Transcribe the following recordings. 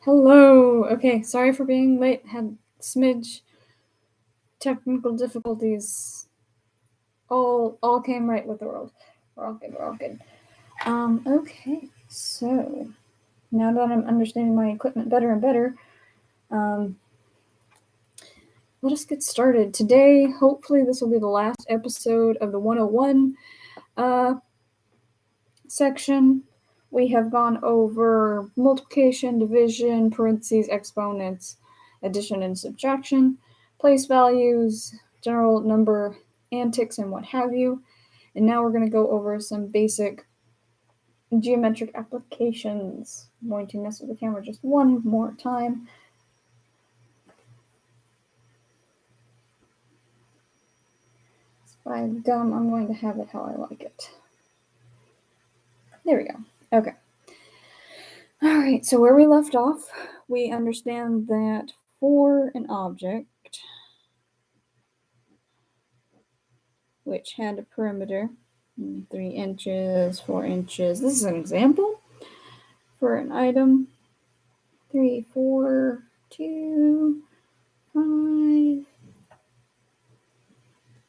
Hello. Okay, sorry for being late. Had smidge technical difficulties. All came right with the world. We're all good. Okay, so now that I'm understanding my equipment better and better, let us get started. Today, hopefully this will be the last episode of the 101 section. We have gone over multiplication, division, parentheses, exponents, addition and subtraction, place values, general number antics, and what have you. And now we're going to go over some basic geometric applications. I'm going to mess with the camera just one more time. If I'm dumb, I'm going to have it how I like it. There we go. Okay. All right, so where we left off, we understand that for an object which had a perimeter 3 inches, 4 inches. This is an example for an item 3, 4, 2, 5,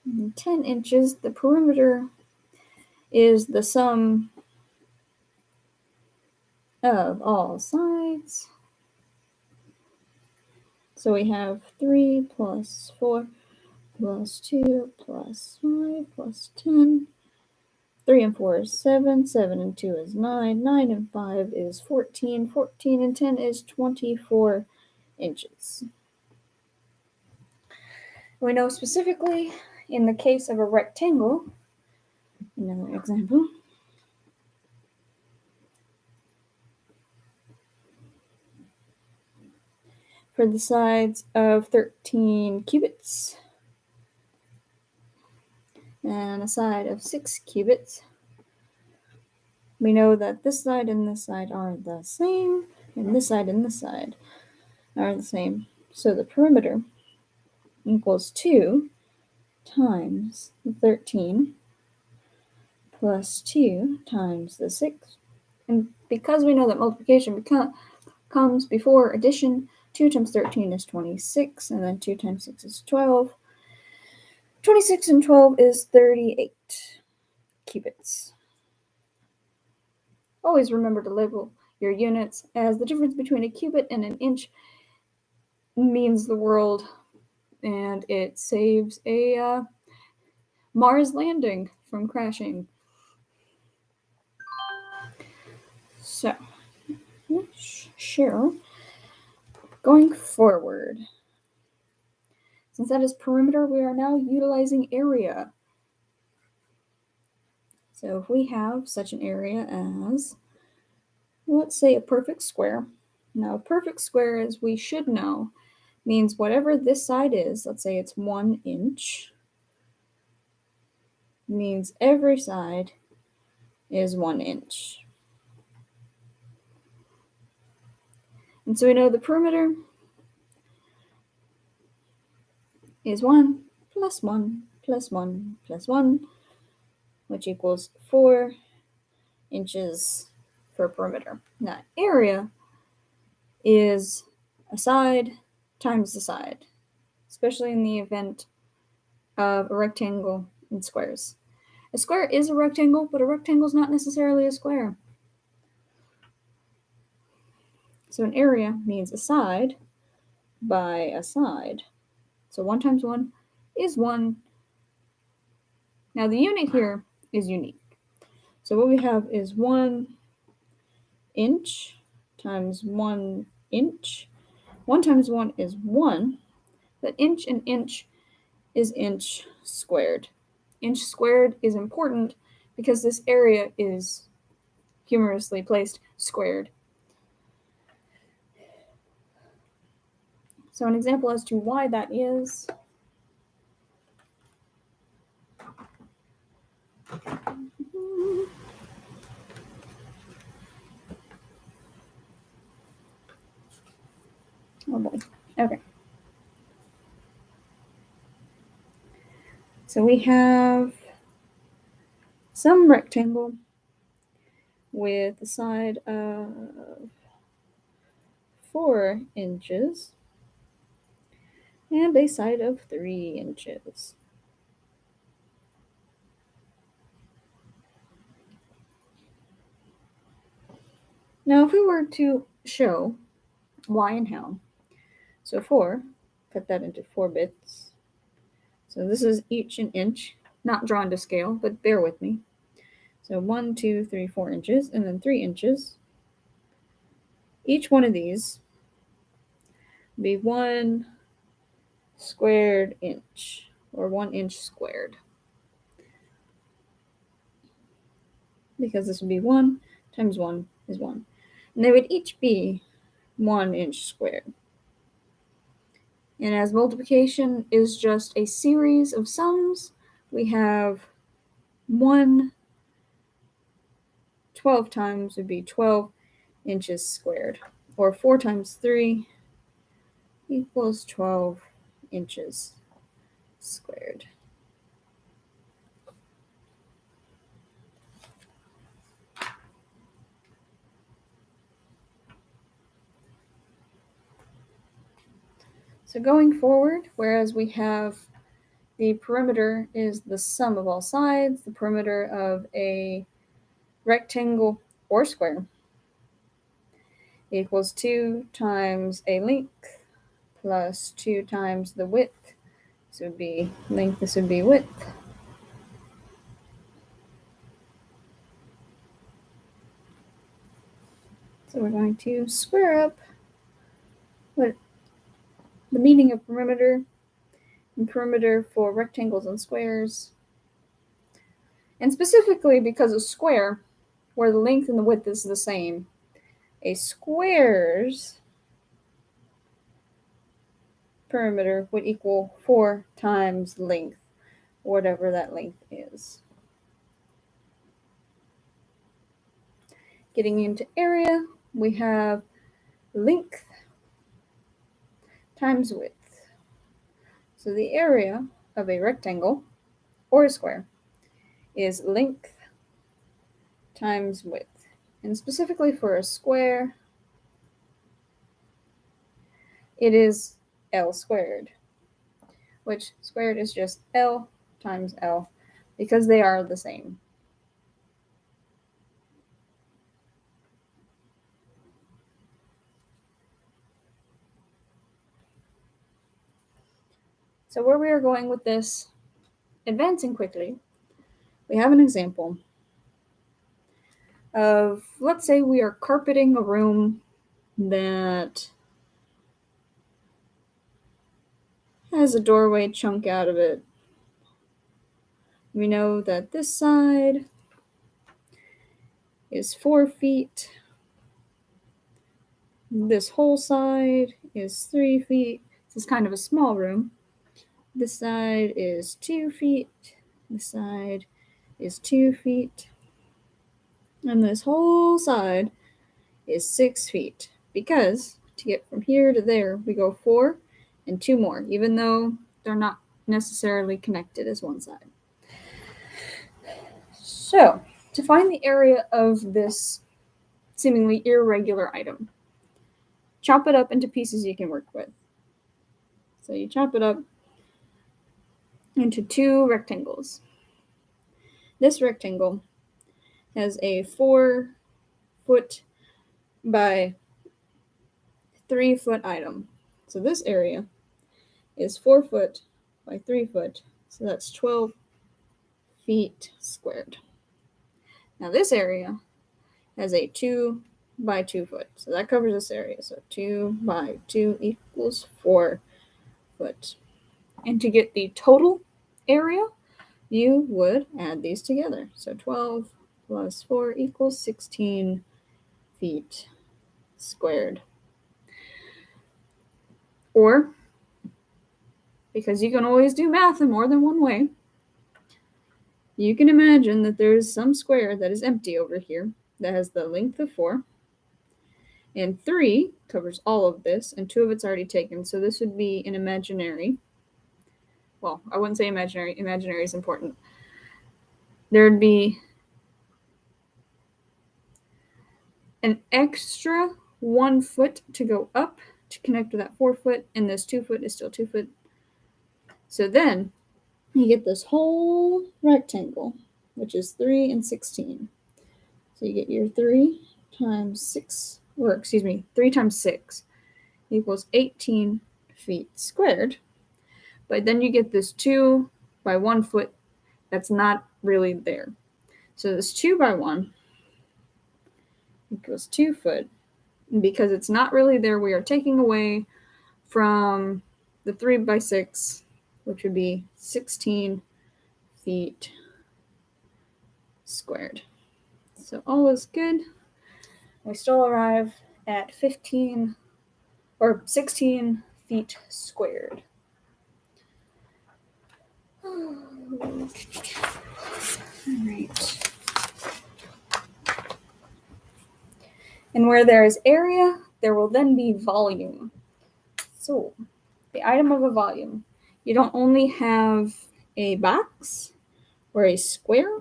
and 10 inches. The perimeter is the sum of all sides. So we have 3 plus 4 plus 2 plus 5 plus 10. 3 and 4 is 7, 7 and 2 is 9, 9 and 5 is 14, 14 and 10 is 24 inches. We know specifically in the case of a rectangle, another example, for the sides of 13 cubits and a side of 6 cubits, we know that this side and this side are the same, and this side are the same. So the perimeter equals 2 times the 13 plus 2 times the 6. And because we know that multiplication comes before addition, 2 times 13 is 26, and then 2 times 6 is 12. 26 and 12 is 38 cubits. Always remember to label your units, as the difference between a cubit and an inch means the world, and it saves a Mars landing from crashing. So, sure. Going forward, since that is perimeter, we are now utilizing area. So if we have such an area as, let's say, a perfect square. Now, a perfect square, as we should know, means whatever this side is, let's say it's 1 inch, means every side is 1 inch. And so we know the perimeter is 1 plus 1 plus 1 plus 1, which equals 4 inches for perimeter. Now, area is a side times the side, especially in the event of a rectangle and squares. A square is a rectangle, but a rectangle is not necessarily a square. So an area means a side by a side. So 1 times 1 is 1. Now the unit here is unique. So what we have is 1 inch times 1 inch. 1 times 1 is 1, but inch and inch is inch squared. Inch squared is important because this area is humorously placed squared. So an example as to why that is, oh boy, okay. So we have some rectangle with a side of 4 inches and a side of 3 inches. Now, if we were to show why and how, so 4, cut that into 4 bits. So this is each an inch, not drawn to scale, but bear with me. So 1, 2, 3, 4 inches, and then 3 inches. Each one of these would be 1 squared inch, or 1 inch squared. Because this would be 1 times 1 is 1. And they would each be 1 inch squared. And as multiplication is just a series of sums, we have 1 12 times would be 12 inches squared, or 4 times 3 equals 12 inches squared. So going forward, whereas we have the perimeter is the sum of all sides, the perimeter of a rectangle or square equals 2 times a length plus 2 times the width. This would be length, this would be width. So we're going to square up what the meaning of perimeter and perimeter for rectangles and squares. And specifically because a square, where the length and the width is the same, a square's perimeter would equal 4 times length, whatever that length is. Getting into area, we have length times width. So the area of a rectangle or a square is length times width. And specifically for a square, it is L squared, which squared is just L times L because they are the same. So where we are going with this, advancing quickly, we have an example of, let's say we are carpeting a room that has a doorway chunk out of it. We know that this side is 4 feet. This whole side is 3 feet. This is kind of a small room. This side is 2 feet. This side is 2 feet. And this whole side is 6 feet. Because to get from here to there, we go 4 and 2 more, even though they're not necessarily connected as one side. So, to find the area of this seemingly irregular item, chop it up into pieces you can work with. So you chop it up into 2 rectangles. This rectangle has a 4 foot by 3 foot item. So this area is 4 foot by 3 foot. So that's 12 feet squared. Now this area has a 2 by 2 foot. So that covers this area. So 2 by 2 equals 4 foot. And to get the total area, you would add these together. So 12 plus 4 equals 16 feet squared. Or, because you can always do math in more than one way, you can imagine that there's some square that is empty over here that has the length of 4. And 3 covers all of this, and 2 of it's already taken. So this would be an imaginary. Well, I wouldn't say imaginary. Imaginary is important. There'd be an extra 1 foot to go up to connect with that 4 foot, and this 2 foot is still 2 foot. So then you get this whole rectangle, which is 3 and 16. So you get your 3 times 6, or excuse me, 3 times 6 equals 18 feet squared. But then you get this 2 by 1 foot that's not really there. So this 2 by 1 equals 2 foot. And because it's not really there, we are taking away from the 3 by 6, which would be 16 feet squared. So all is good. We still arrive at 15 or 16 feet squared. All right. And where there is area, there will then be volume. So, the item of a volume. You don't only have a box or a square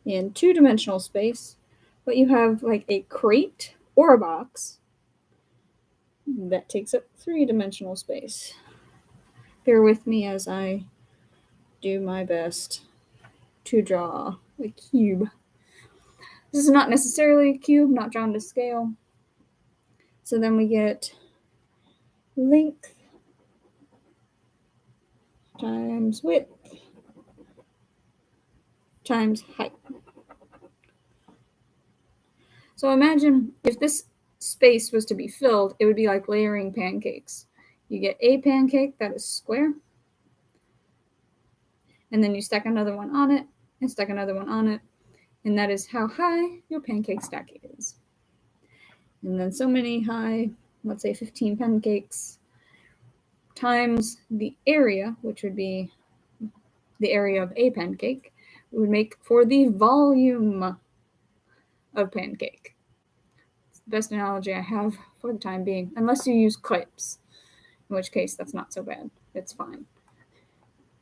in two-dimensional space, but you have like a crate or a box that takes up three-dimensional space. Bear with me as I do my best to draw a cube. This is not necessarily a cube, not drawn to scale. So then we get length times width times height. So imagine if this space was to be filled, it would be like layering pancakes. You get a pancake that is square, and then you stack another one on it, and stack another one on it, and that is how high your pancake stack is. And then so many high, let's say 15 pancakes, times the area, which would be the area of a pancake, would make for the volume of pancake. It's the best analogy I have for the time being, unless you use clips, in which case that's not so bad. It's fine.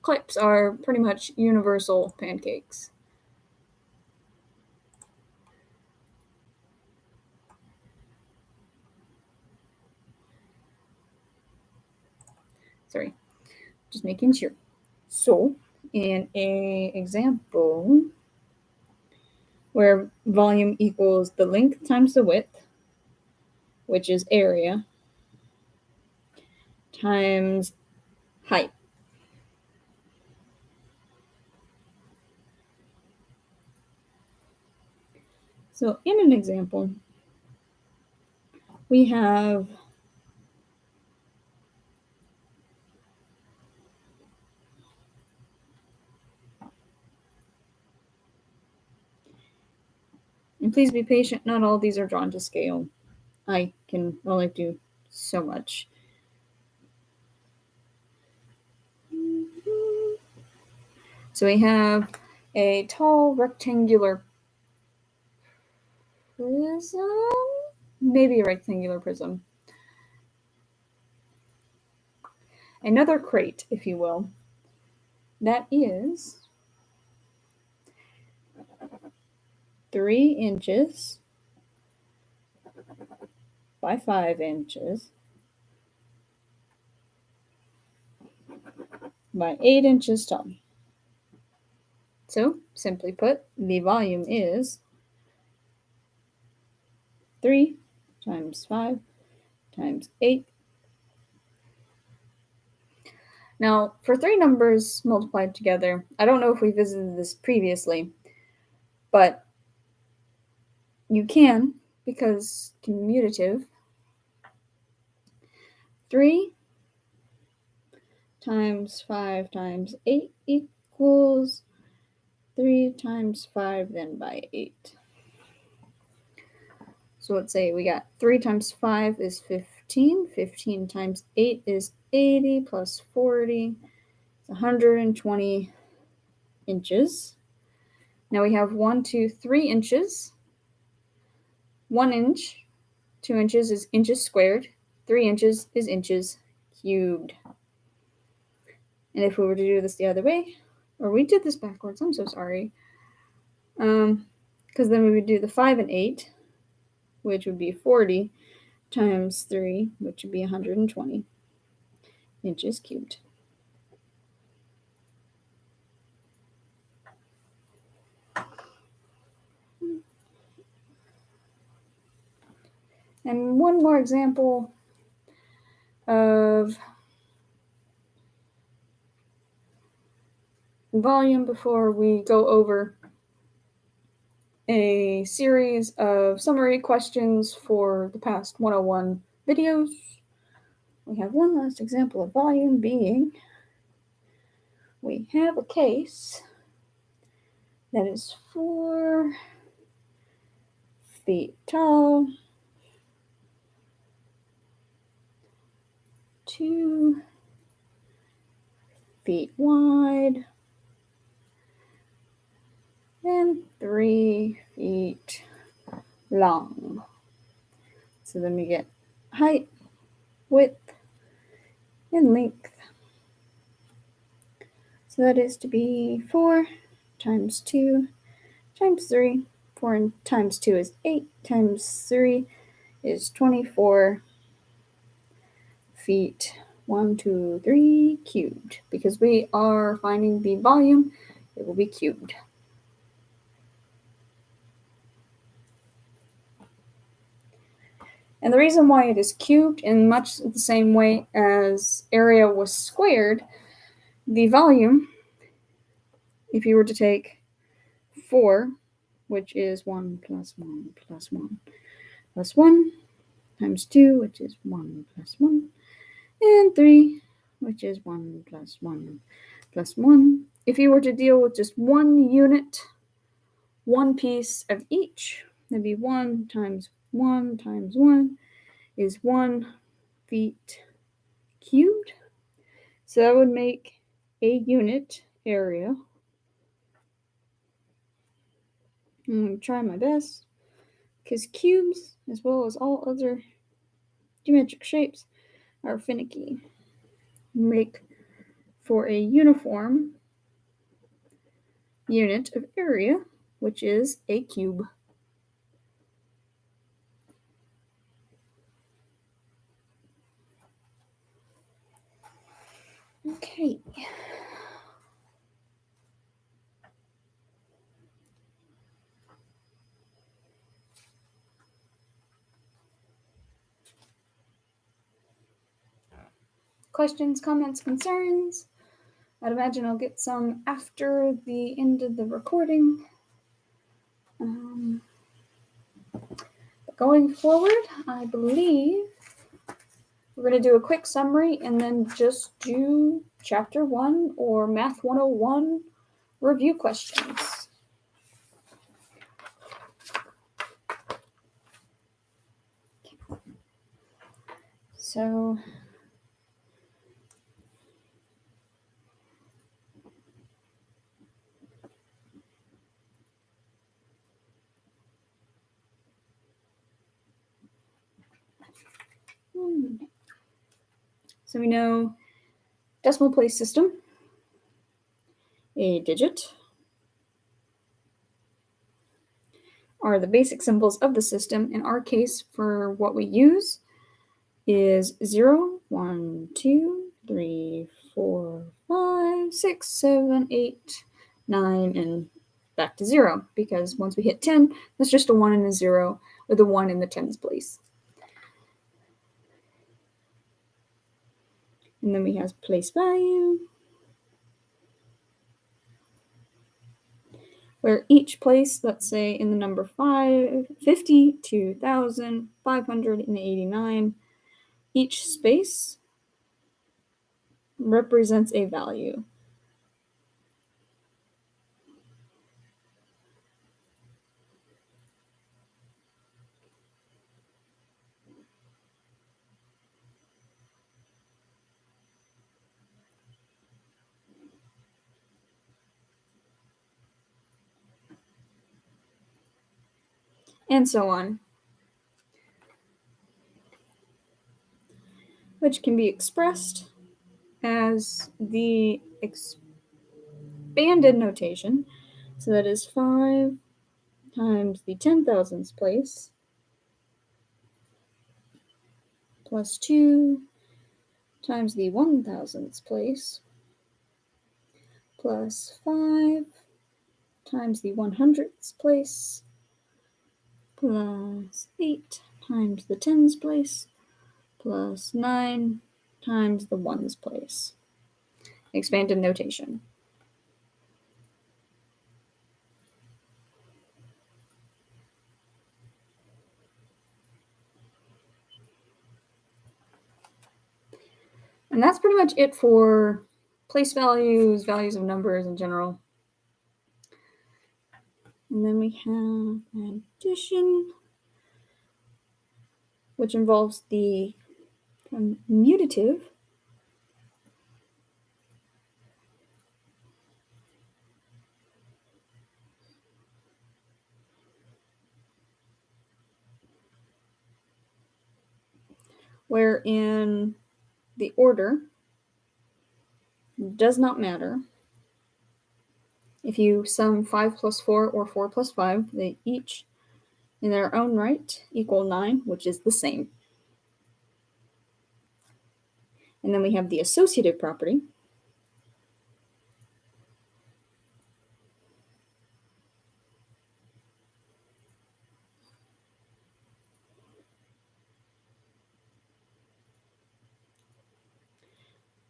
Clips are pretty much universal pancakes. Sorry, just making sure. So, in an example where volume equals the length times the width, which is area, times height. So in an example, we have and please be patient, not all these are drawn to scale. I can only do so much. So we have a tall rectangular prism, maybe a rectangular prism. Another crate, if you will, that is 3 inches by 5 inches by 8 inches tall. So, simply put, the volume is 3 times 5 times 8. Now, for three numbers multiplied together, I don't know if we visited this previously, but you can, because commutative. 3 times 5 times 8 equals 3 times 5 then by 8. So let's say we got 3 times 5 is 15. 15 times 8 is 80 plus 40. It's 120 inches. Now we have 1, 2, 3 inches. 1 inch, 2 inches is inches squared. 3 inches is inches cubed. And if we were to do this the other way, or we did this backwards, I'm so sorry. Because then we would do the 5 and 8. which would be 40, times 3, which would be 120 inches cubed. And one more example of volume before we go over a series of summary questions for the past 101 videos. We have one last example of volume being, we have a case that is 4 feet tall, 2 feet wide, and 3 feet long. So then we get height, width, and length. So that is to be 4 times 2 times 3. 4 times 2 is 8, times 3 is 24 feet 1, 2, 3 cubed. Because we are finding the volume, it will be cubed. And the reason why it is cubed in much the same way as area was squared, the volume, if you were to take 4, which is 1 plus 1 plus 1 plus 1, times 2, which is 1 plus 1, and 3, which is 1 plus 1 plus 1. If you were to deal with just one unit, one piece of each, that'd be 1 times 1 times 1 is 1 feet cubed. So that would make a unit area. I'm going to try my best, because cubes, as well as all other geometric shapes, are finicky. Make for a uniform unit of area, which is a cube. Okay. Questions, comments, concerns? I'd imagine I'll get some after the end of the recording. Going forward, I believe we're going to do a quick summary and then just do Chapter 1 or Math 101 review questions. So, we know decimal place system, a digit, are the basic symbols of the system. In our case, for what we use is 0, 1, 2, 3, 4, 5, 6, 7, 8, 9, and back to 0, because once we hit 10, that's just a 1 and a 0 with a 1 in the tens place. And then we have place value, where each place, let's say in the number 52,589, each space represents a value. And so on, which can be expressed as the expanded notation. So that is 5 times the 10,000s place plus 2 times the 1,000th place plus 5 times the 100th place plus 8 times the tens place plus 9 times the ones place. Expanded notation. And that's pretty much it for place values, values of numbers in general. And then we have addition, which involves the commutative. Wherein the order does not matter. If you sum 5 plus 4 or 4 plus 5, they each, in their own right, equal 9, which is the same. And then we have the associative property,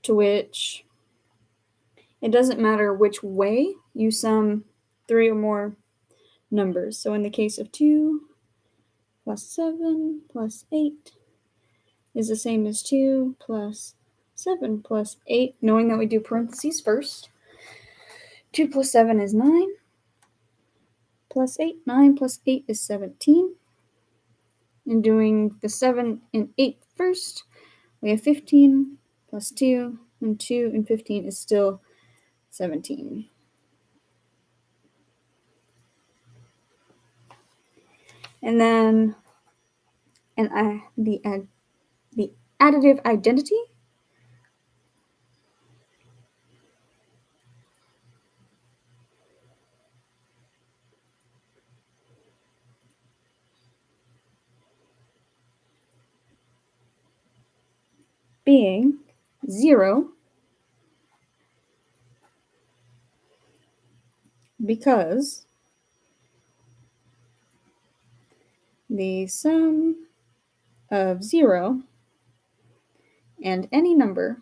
to which it doesn't matter which way you sum 3 or more numbers. So in the case of 2 plus 7 plus 8 is the same as 2 plus 7 plus 8, knowing that we do parentheses first. 2 plus 7 is 9 plus 8. 9 plus 8 is 17. And doing the 7 and 8 first, we have 15 plus 2, and 2 and 15 is still 17. And then the additive identity being 0 because the sum of 0 and any number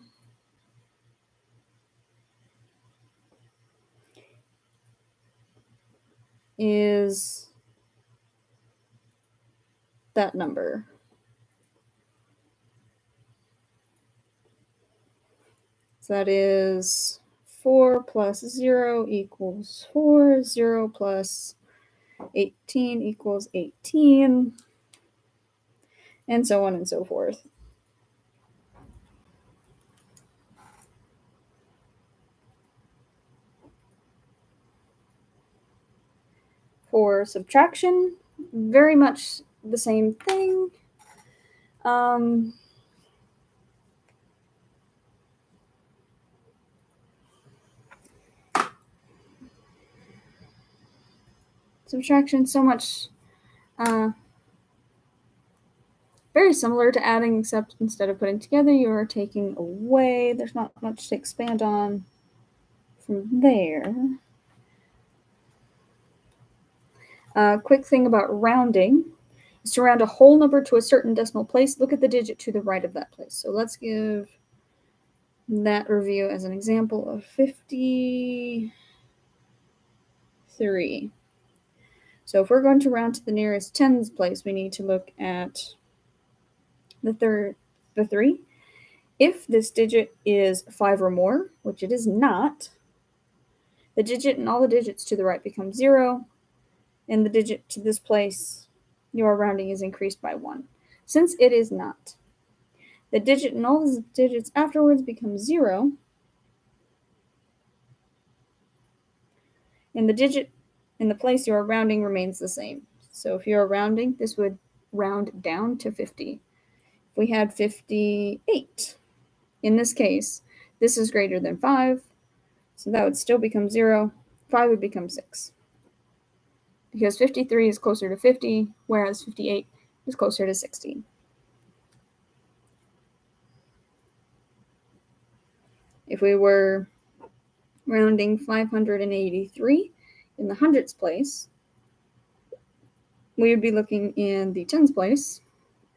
is that number. So that is 4 plus 0 equals 4, 0 plus 18 equals 18, and so on and so forth. For subtraction, very much the same thing. Subtraction, so much very similar to adding, except instead of putting together, you are taking away. There's not much to expand on from there. Quick thing about rounding is to round a whole number to a certain decimal place. Look at the digit to the right of that place. So let's give that review as an example of 53. So if we're going to round to the nearest tens place, we need to look at the 3. If this digit is 5 or more, which it is not, the digit and all the digits to the right become 0, and the digit to this place, your rounding is increased by 1. Since it is not, the digit and all the digits afterwards become 0, and the digit in the place you are rounding remains the same. So if you are rounding, this would round down to 50. If we had 58, in this case, this is greater than 5, so that would still become 0. 5 would become 6. Because 53 is closer to 50, whereas 58 is closer to 60. If we were rounding 583 in the hundredths place, we would be looking in the tens place.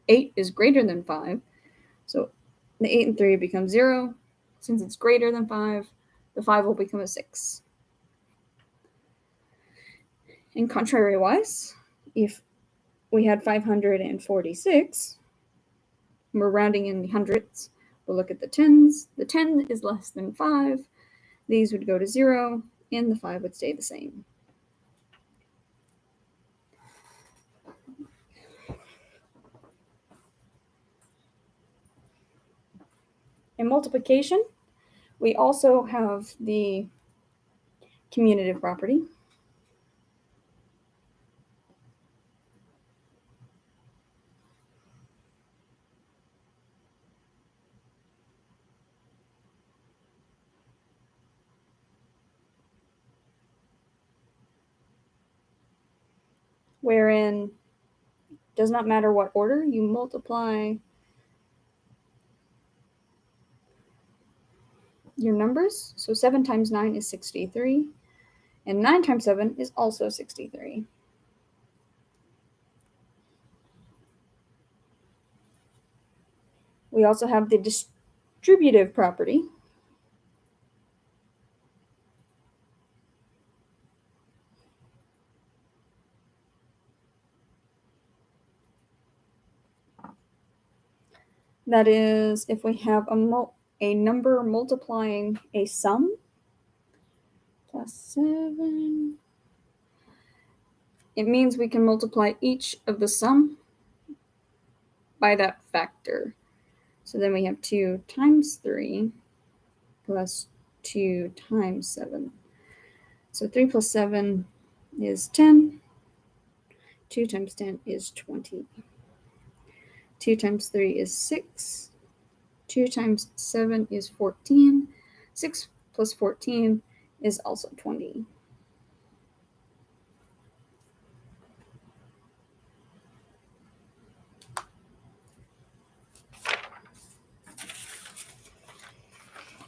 8 is greater than 5, so the 8 and 3 become 0. Since it's greater than 5, the 5 will become a 6. And contrary-wise, if we had 546, we're rounding in the hundredths, we'll look at the tens. The 10 is less than 5. These would go to 0, and the 5 would stay the same. In multiplication, we also have the commutative property. Wherein it does not matter what order you multiply your numbers. So 7 times 9 is 63, and 9 times 7 is also 63. We also have the distributive property. That is, if we have a number multiplying a sum plus 7, it means we can multiply each of the sum by that factor. So then we have 2 times 3 plus 2 times 7. So 3 plus 7 is 10. 2 times 10 is 20. 2 times 3 is 6. 2 times 7 is 14. 6 plus 14 is also 20.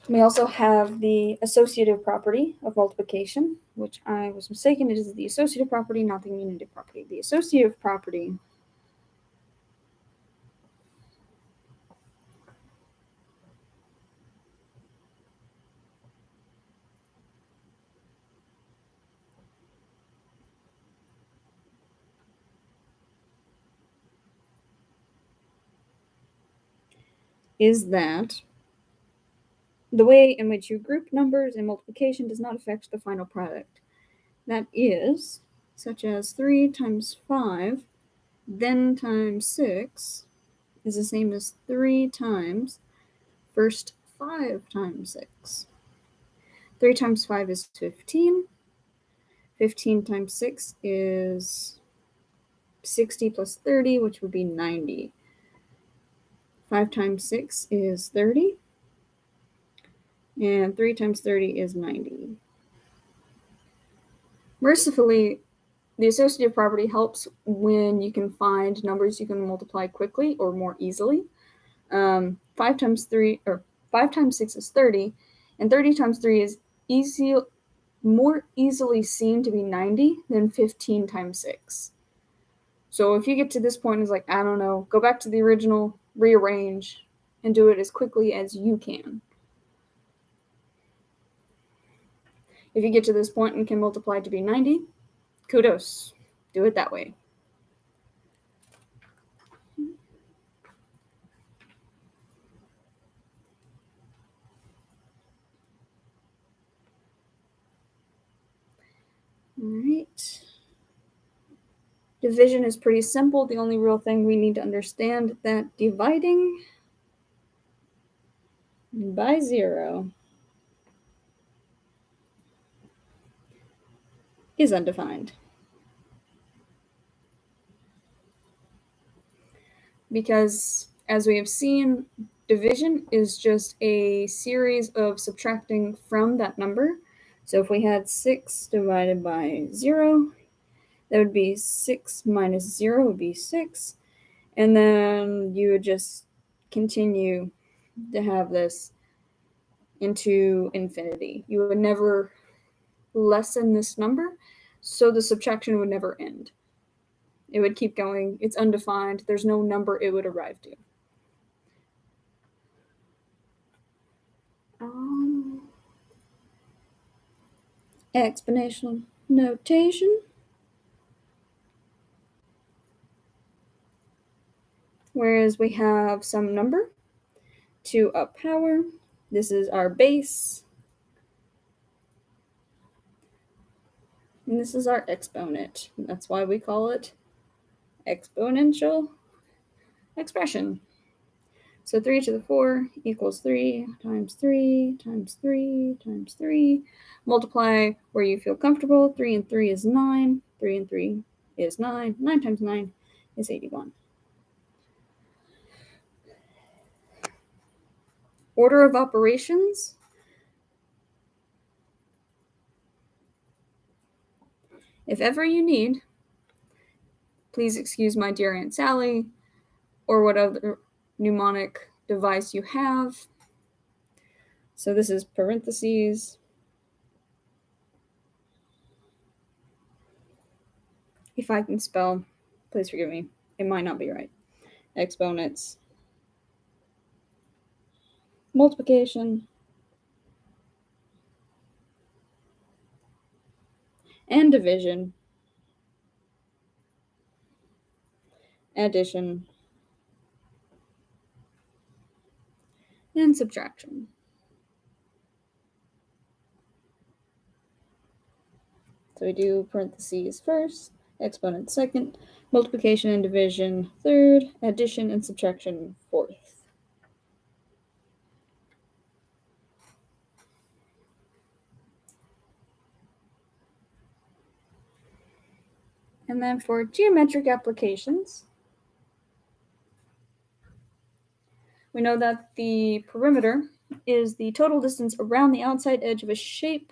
We also have the associative property of multiplication, which I was mistaken. It is the associative property, not the commutative property. The associative property is that the way in which you group numbers in multiplication does not affect the final product. That is, such as 3 times 5, then times 6 is the same as 3 times first 5 times 6. 3 times 5 is 15. 15 times 6 is 60 plus 30, which would be 90. 5 times 6 is 30. And 3 times 30 is 90. Mercifully, the associative property helps when you can find numbers you can multiply quickly or more easily. 5 times 6 is 30, and 30 times 3 is more easily seen to be 90 than 15 times 6. So if you get to this point, it's like, I don't know, go back to the original, rearrange, and do it as quickly as you can. If you get to this point and can multiply to be 90, kudos. Do it that way. All right. Division is pretty simple. The only real thing we need to understand that dividing by 0 is undefined. Because, as we have seen, division is just a series of subtracting from that number. So if we had 6 divided by 0, that would be 6 minus 0 would be 6. And then you would just continue to have this into infinity. You would never lessen this number, so the subtraction would never end. It would keep going. It's undefined. There's no number it would arrive to. Exponential notation, whereas we have some number to a power. This is our base, and this is our exponent. That's why we call it exponential expression. So 3 to the 4 equals 3 times 3 times 3 times 3. Multiply where you feel comfortable. 3 and 3 is 9. 3 and 3 is 9. 9 times 9 is 81. Order of operations. If ever you need, please excuse my dear Aunt Sally, or what other mnemonic device you have. So this is parentheses. If I can spell, please forgive me. It might not be right. Exponents. Multiplication. And division. Addition. And subtraction. So we do parentheses first, exponent second, multiplication and division third, addition and subtraction fourth. And then for geometric applications, we know that the perimeter is the total distance around the outside edge of a shape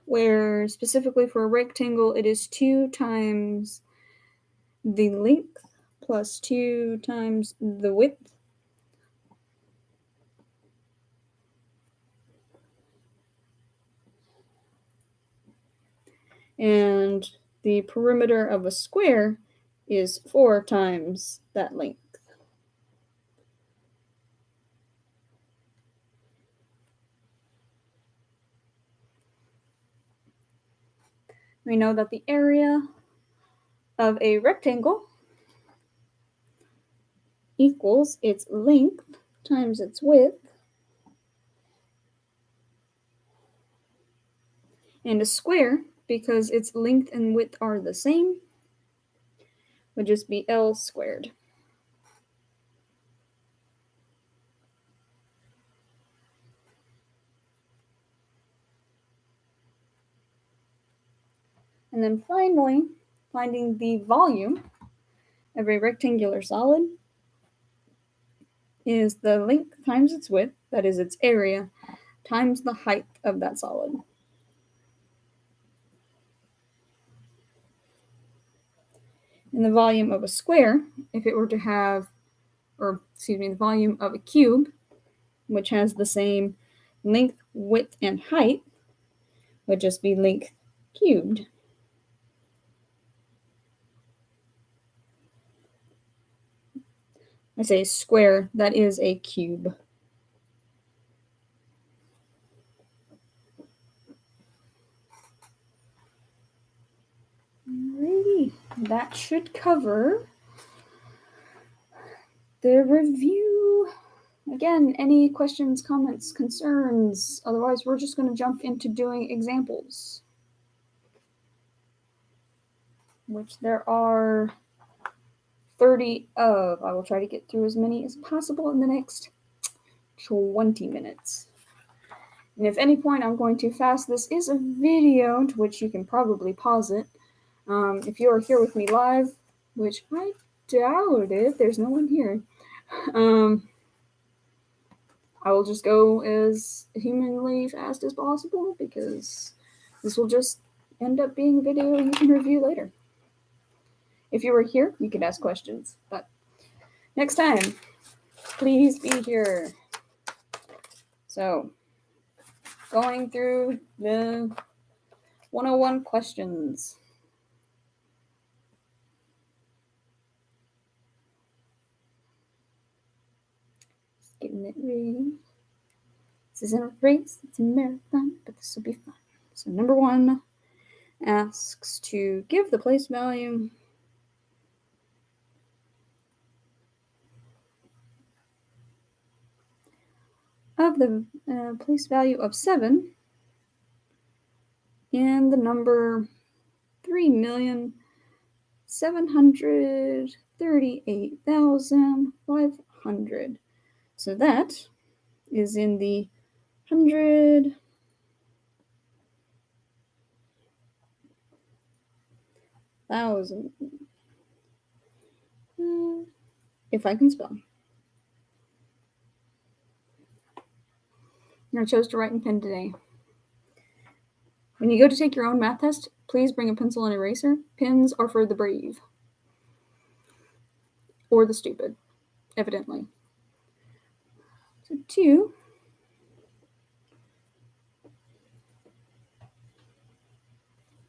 where specifically for a rectangle it is 2 times the length plus 2 times the width. And the perimeter of a square is 4 times that length. We know that the area of a rectangle equals its length times its width, and a square, because its length and width are the same, would just be L squared. And then finally, finding the volume of a rectangular solid is the length times its width, that is its area, times the height of that solid. And the volume of a square, if it were to have, the volume of a cube, which has the same length, width, and height, would just be length cubed. I say square, that is a cube. Alrighty, that should cover the review. Again, any questions, comments, concerns? Otherwise, we're just going to jump into doing examples, which there are 30 of. I will try to get through as many as possible in the next 20 minutes. And if any point I'm going too fast, this is a video to which you can probably pause it. If you are here with me live, which I doubt it, there's no one here. I will just go as humanly fast as possible because this will just end up being a video you can review later. If you were here, you could ask questions, but next time, please be here. So, going through the 101 questions. Just getting it ready. This isn't a race, it's a marathon, but this will be fun. So number 1 asks to give the place value of the place value of 7 in the number 3,738,500. So that is in the 100,000. If I can spell. I chose to write in pen today. When you go to take your own math test, please bring a pencil and eraser. Pens are for the brave. Or the stupid, evidently. So 2.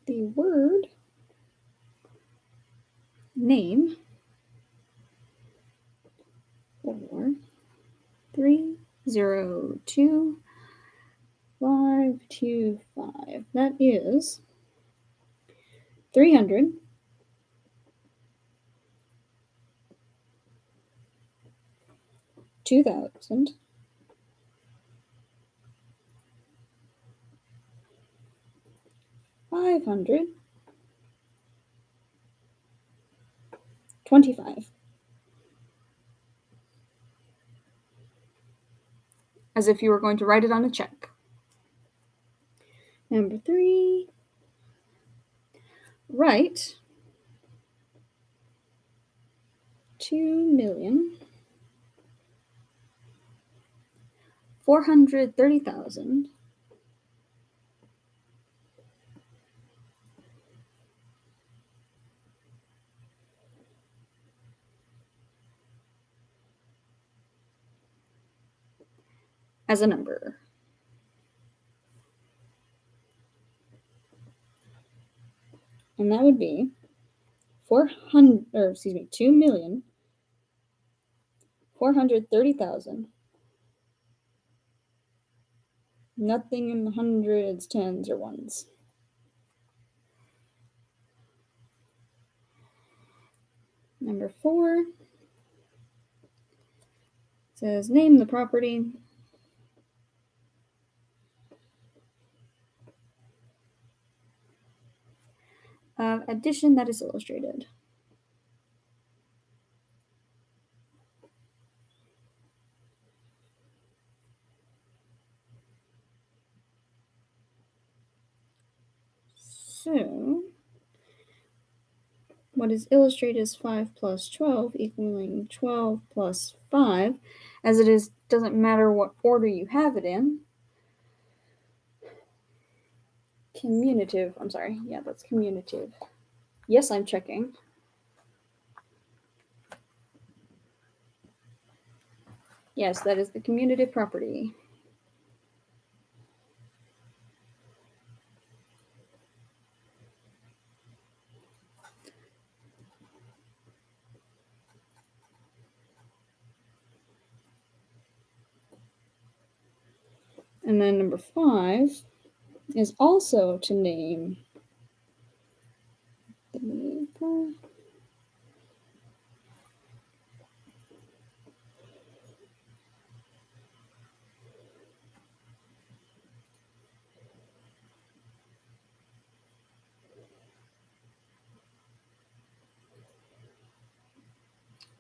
The word name for 302,525. That is 300 2,000 500 25. As if you were going to write it on a check. Number 3. Write 2,430,000 as a number. And that would be 2,430,000. Nothing in the hundreds, tens, or ones. Number 4 says name the property of addition that is illustrated. So, what is illustrated is 5 plus 12 equaling 12 plus 5. As it is, doesn't matter what order you have it in. Commutative. I'm sorry. Yeah, that's commutative. Yes, I'm checking. Yes, that is the commutative property. And then number 5 is also to name the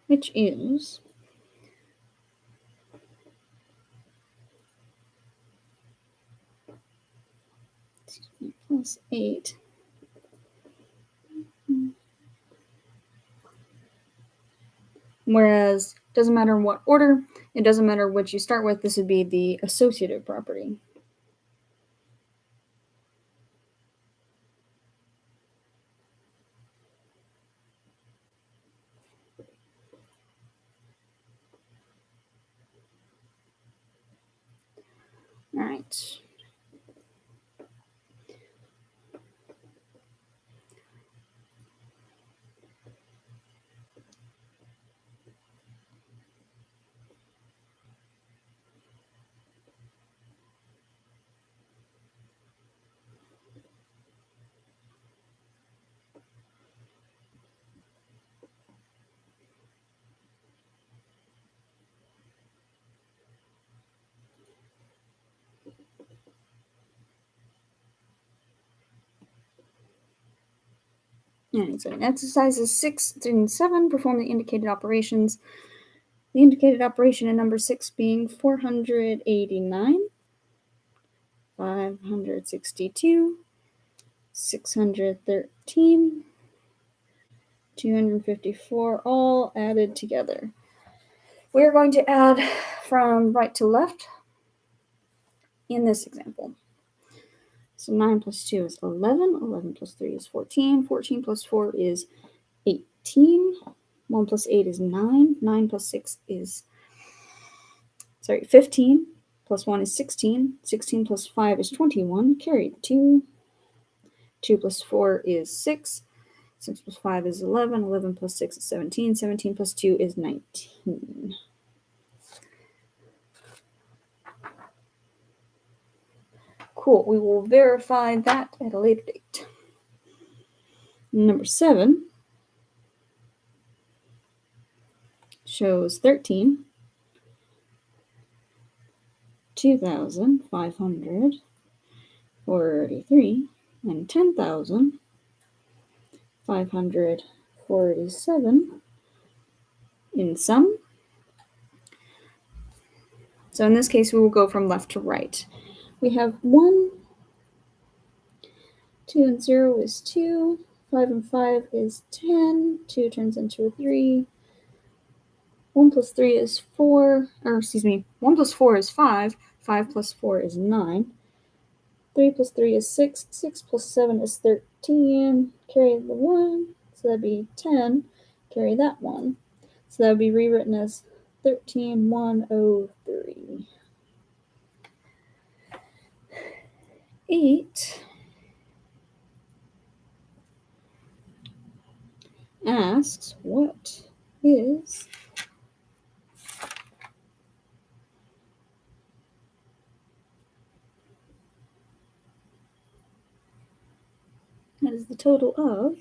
which is plus 8. Whereas, doesn't matter in what order, it doesn't matter what you start with, this would be the associative property. All right. Alright, so in exercises 6 and 7, perform the indicated operations. The indicated operation in number 6 being 489, 562, 613, 254, all added together. We're going to add from right to left in this example. So 9 plus 2 is 11, 11 plus 3 is 14, 14 plus 4 is 18, 1 plus 8 is 9, 9 plus 6 is 15, plus 1 is 16, 16 plus 5 is 21, carry 2, 2 plus 4 is 6, 6 plus 5 is 11, 11 plus 6 is 17, 17 plus 2 is 19. Cool, we will verify that at a later date. Number 7 shows 13, 2,543, and 10,547 in sum. So in this case, we will go from left to right. We have 1, 2 and 0 is 2, 5 and 5 is 10, 2 turns into a 3, 1 plus 3 is 4, 1 plus 4 is 5, 5 plus 4 is 9, 3 plus 3 is 6, 6 plus 7 is 13, carry the 1, so that'd be 10, carry that 1, so that would be rewritten as 13,103. 8 asks, what is the total of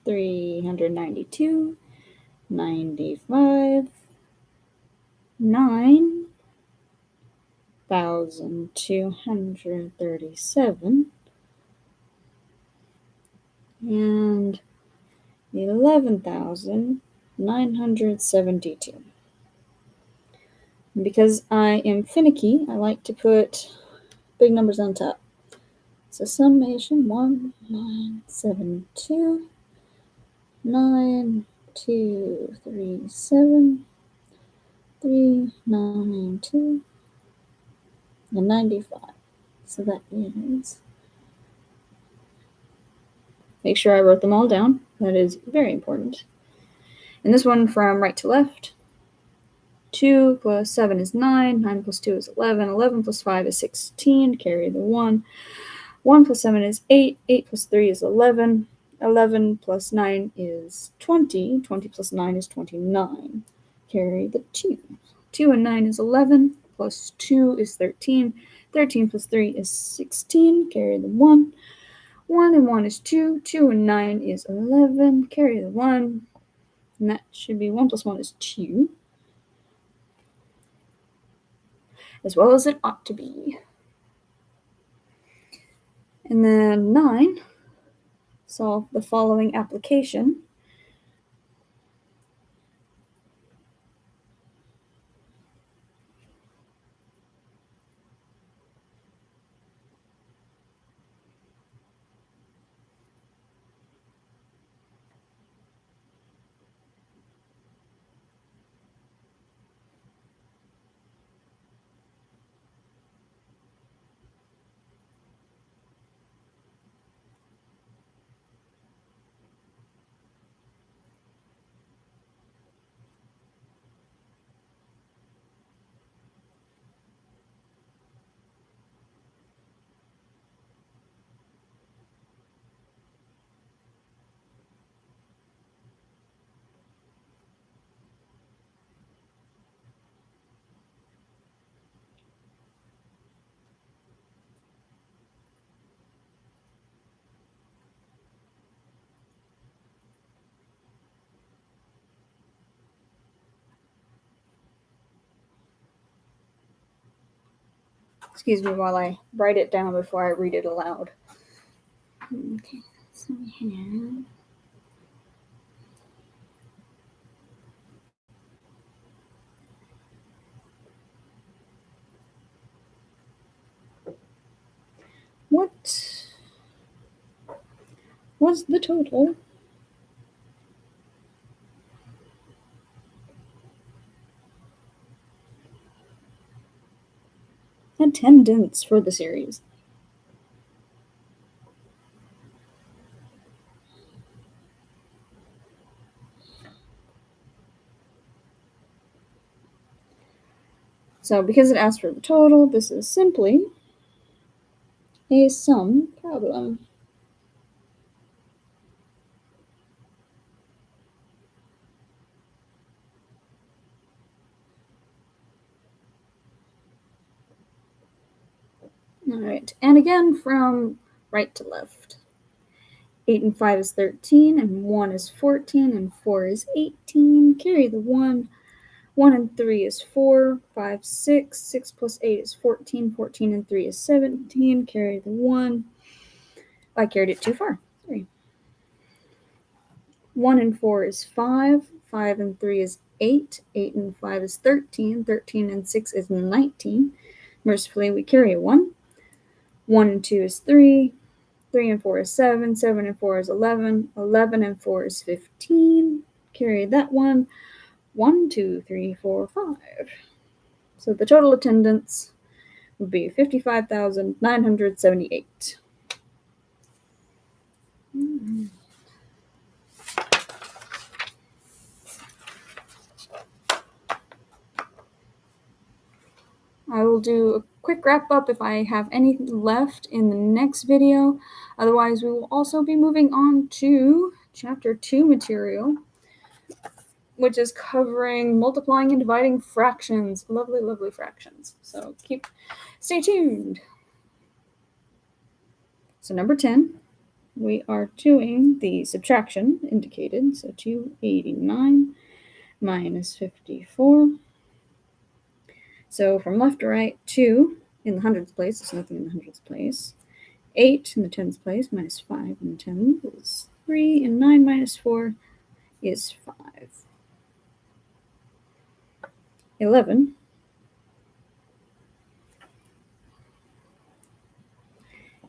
392, 95, 9,237, and 11,972. And because I am finicky, I like to put big numbers on top. So summation 1972, 9237, 392, and 95. So that is, make sure I wrote them all down. That is very important. And this one from right to left. 2 plus 7 is 9, 9 plus 2 is 11, 11 plus 5 is 16, carry the 1. 1 plus 7 is 8, 8 plus 3 is 11, 11 plus 9 is 20, 20 plus 9 is 29, carry the 2. 2 and 9 is 11, plus 2 is 13, 13 plus 3 is 16, carry the 1. 1 and 1 is 2, 2 and 9 is 11, carry the 1, and that should be 1 plus 1 is 2, as well as it ought to be. And then 9, solve the following application. Excuse me while I write it down before I read it aloud. Okay, so we have what was the total attendance for the series? So because it asks for the total, this is simply a sum problem. All right, and again from right to left. 8 and 5 is 13, and 1 is 14, and 4 is 18. Carry the 1. 1 and 3 is 4, 5, 6. 6 plus 8 is 14. 14 and 3 is 17. Carry the 1. I carried it too far. Sorry. 1 and 4 is 5. 5 and 3 is 8. 8 and 5 is 13. 13 and 6 is 19. Mercifully, we carry a 1. 1 and 2 is 3. 3 and 4 is 7. 7 and 4 is 11. 11 and 4 is 15. Carry that 1. 1, 2, 3, 4, 5. So the total attendance would be 55,978. I will do a quick wrap up if I have any left in the next video. Otherwise, we will also be moving on to chapter 2 material, which is covering multiplying and dividing fractions. Lovely, lovely fractions. So stay tuned. So number 10, we are doing the subtraction indicated. So 289 minus 54. So from left to right, 2 in the hundreds place is nothing in the hundreds place. 8 in the tens place minus 5 in the tens is 3, and 9 minus 4 is 5. 11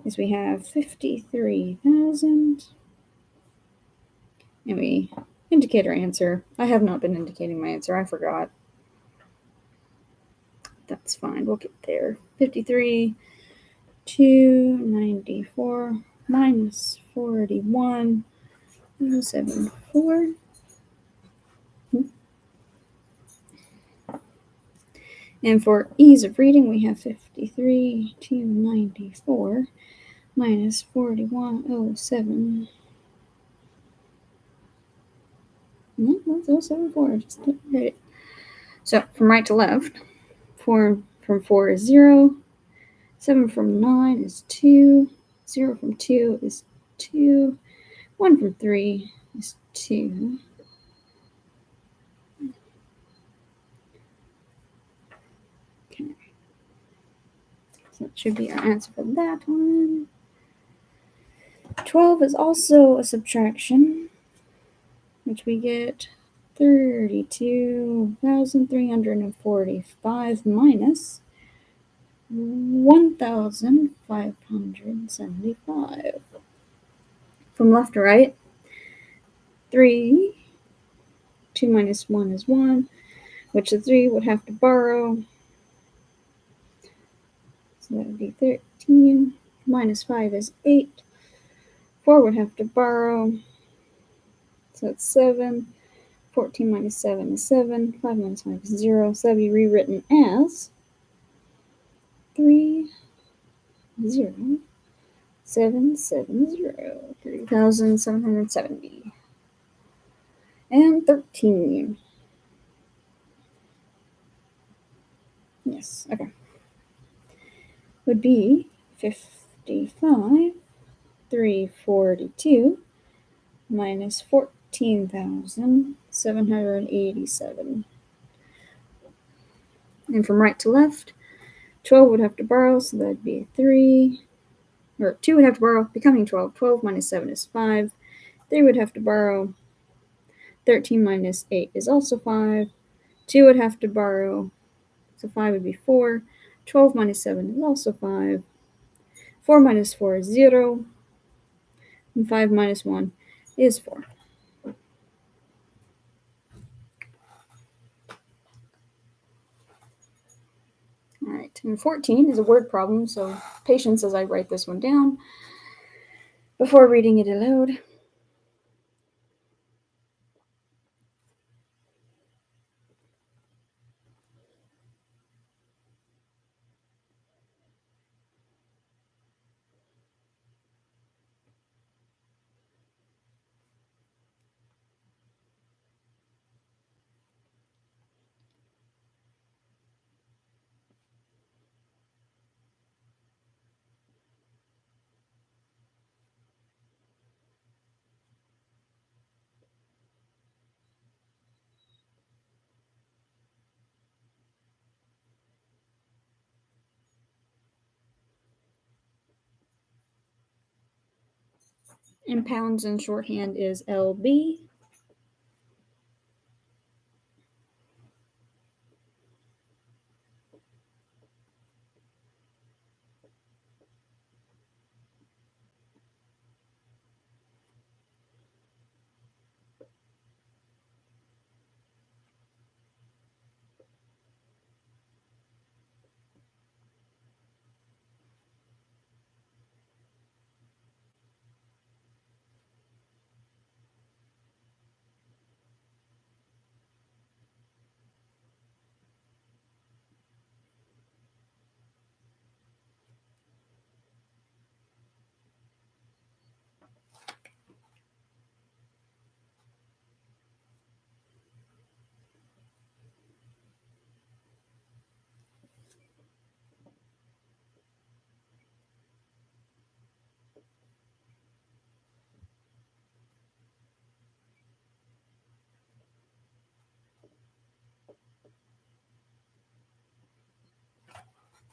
is we have 53,000, and we indicate our answer. I have not been indicating my answer. I forgot. That's fine. We'll get there. 53, 294 minus 41, 74. And for ease of reading, we have 53, 294 minus 4107. No, that's 074. Just write it. So from right to left, 4 from 4 is 0. 7 from 9 is 2. 0 from 2 is 2. 1 from 3 is 2. Okay. So that should be our answer for that one. 12 is also a subtraction, which we get 32,345 minus 1,575. From left to right, 3, 2 minus 1 is 1, which the 3 would have to borrow. So that would be 13. Minus 5 is 8. 4 would have to borrow. So it's 7. 14 minus 7 is 7. 5 minus 5 is 0. So that would be rewritten as 3,0770. 3,770. And 13. Yes, okay. Would be 55,342 minus 14,787. And from right to left, 12 would have to borrow, so that'd be 3. Or 2 would have to borrow, becoming 12. 12 minus 7 is 5. 3 would have to borrow. 13 minus 8 is also 5. 2 would have to borrow, so 5 would be 4. 12 minus 7 is also 5. 4 minus 4 is 0. And 5 minus 1 is 4. All right, and 14 is a word problem, so patience as I write this one down before reading it aloud. And pounds in shorthand is LB.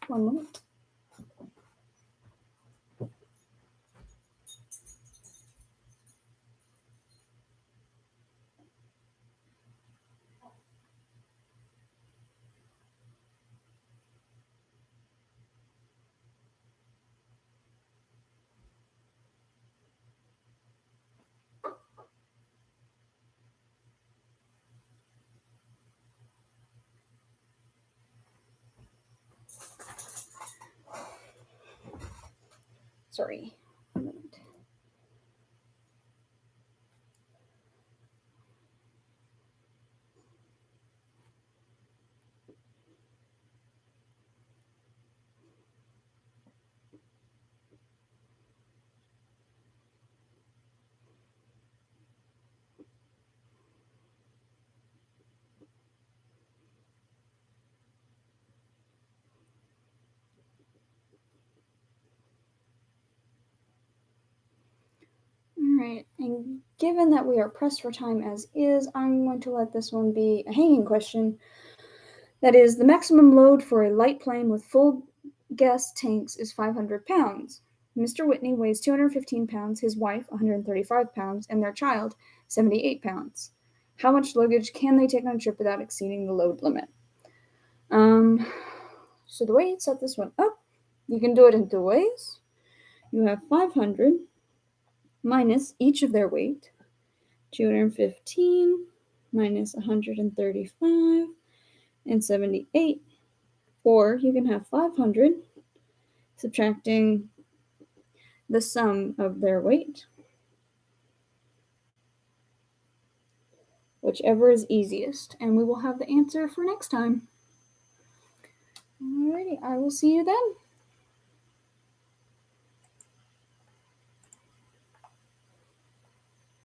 One moment. Sorry. One moment. Alright, and given that we are pressed for time as is, I'm going to let this one be a hanging question. That is, the maximum load for a light plane with full gas tanks is 500 pounds. Mr. Whitney weighs 215 pounds, his wife 135 pounds, and their child 78 pounds. How much luggage can they take on a trip without exceeding the load limit? So the way you set this one up, you can do it in two ways. You have 500 minus each of their weight, 215 minus 135 and 78. Or you can have 500 subtracting the sum of their weight, whichever is easiest. And we will have the answer for next time. Alrighty, I will see you then.